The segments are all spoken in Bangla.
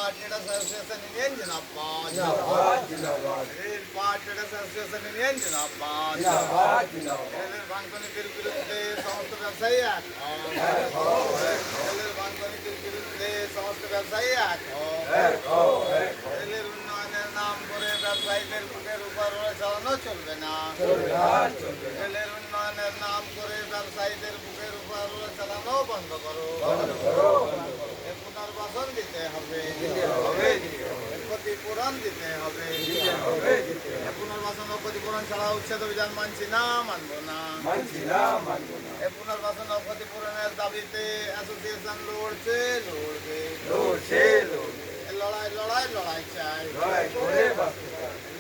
Part Traders Association Union जिंदाबाद जिंदाबाद जिंदाबाद rail part traders association union जिंदाबाद जिंदाबाद जिंदाबाद রেলের বানকনীতির বিরুদ্ধে সমস্ত ব্যবসায়ী এক রেলের বানকনীতির বিরুদ্ধে সমস্ত ব্যবসায়ী এক রেলের উন্নয়নের নাম করে ব্যবসায়ীদের বুকের উপর চালানো চলবে না রেলের উন্নয়নের নাম করে ব্যবসায়ীদের বুকের উপর চালানো বন্ধ করো এর পুনর্বাসন দিতে হবে এর ক্ষতিপূরণ দিতে হবে এর পুনর্বাসন ও ক্ষতিপূরণ ছাড়া উচ্ছেদ অভিযান মানছি না মানবো না এর পুনর্বাসন ও ক্ষতিপূরণের দাবিতে অ্যাসোসিয়েশন লড়ছে লড়বে এর লড়াই লড়াই লড়াই চাই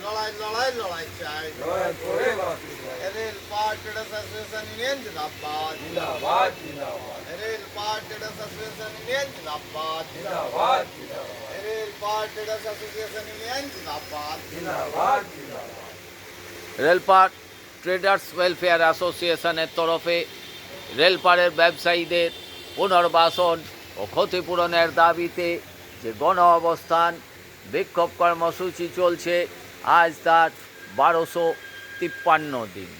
লড়াই লড়াই লড়াই চাই Railpar traders association union জিন্দাবাদ Railpar traders association union জিন্দাবাদ Railpar traders association union জিন্দাবাদ রেলপার ট্রেডার্স ওয়েলফেয়ার অ্যাসোসিয়েশনের তরফে রেলপারের ব্যবসায়ীদের পুনর্বাসন ও ক্ষতিপূরণের দাবিতে যে গণ অবস্থান বিক্ষোভ কর্মসূচি চলছে আজ তার 1253 দিন।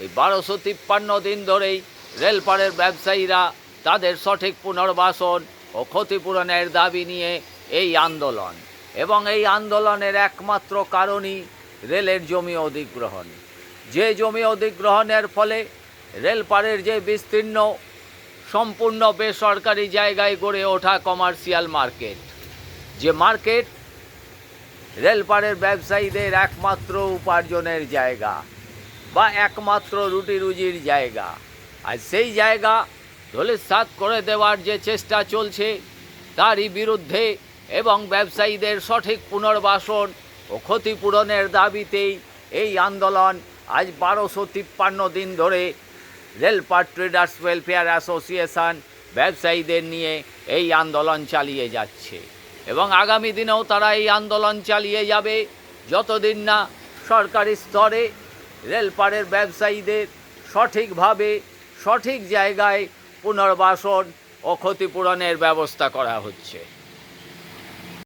এই 1253 দিন ধরেই রেলপারের ব্যবসায়ীরা তাদের সঠিক পুনর্বাসন ও ক্ষতিপূরণের দাবি নিয়ে এই আন্দোলন, এবং এই আন্দোলনের একমাত্র কারণই রেলের জমি অধিগ্রহণ। যে জমি অধিগ্রহণের ফলে রেলপারের যে বিস্তীর্ণ সম্পূর্ণ বেসরকারি জায়গায় গড়ে ওঠা কমার্শিয়াল মার্কেট, যে মার্কেট রেলপারের ব্যবসায়ীদের একমাত্র উপার্জনের জায়গা বা একমাত্র রুটি রুজির জায়গা, আর সেই জায়গা ধূলিসাৎ করে দেওয়ার যে চেষ্টা চলছে তারই বিরুদ্ধে এবং ব্যবসায়ীদের সঠিক পুনর্বাসন ও ক্ষতিপূরণের দাবিতেই এই আন্দোলন আজ 1253 দিন ধরে রেলপার ট্রেডার্স ওয়েলফেয়ার অ্যাসোসিয়েশন ব্যবসায়ীদের নিয়ে এই আন্দোলন চালিয়ে যাচ্ছে, এবং আগামী দিনেও তারা এই আন্দোলন চালিয়ে যাবে যতদিন না সরকারি স্তরে রেলপারের ব্যবসায়ীদের সঠিকভাবে সঠিক জায়গায় পুনর্বাসন ও ক্ষতিপূরণের ব্যবস্থা করা হচ্ছে।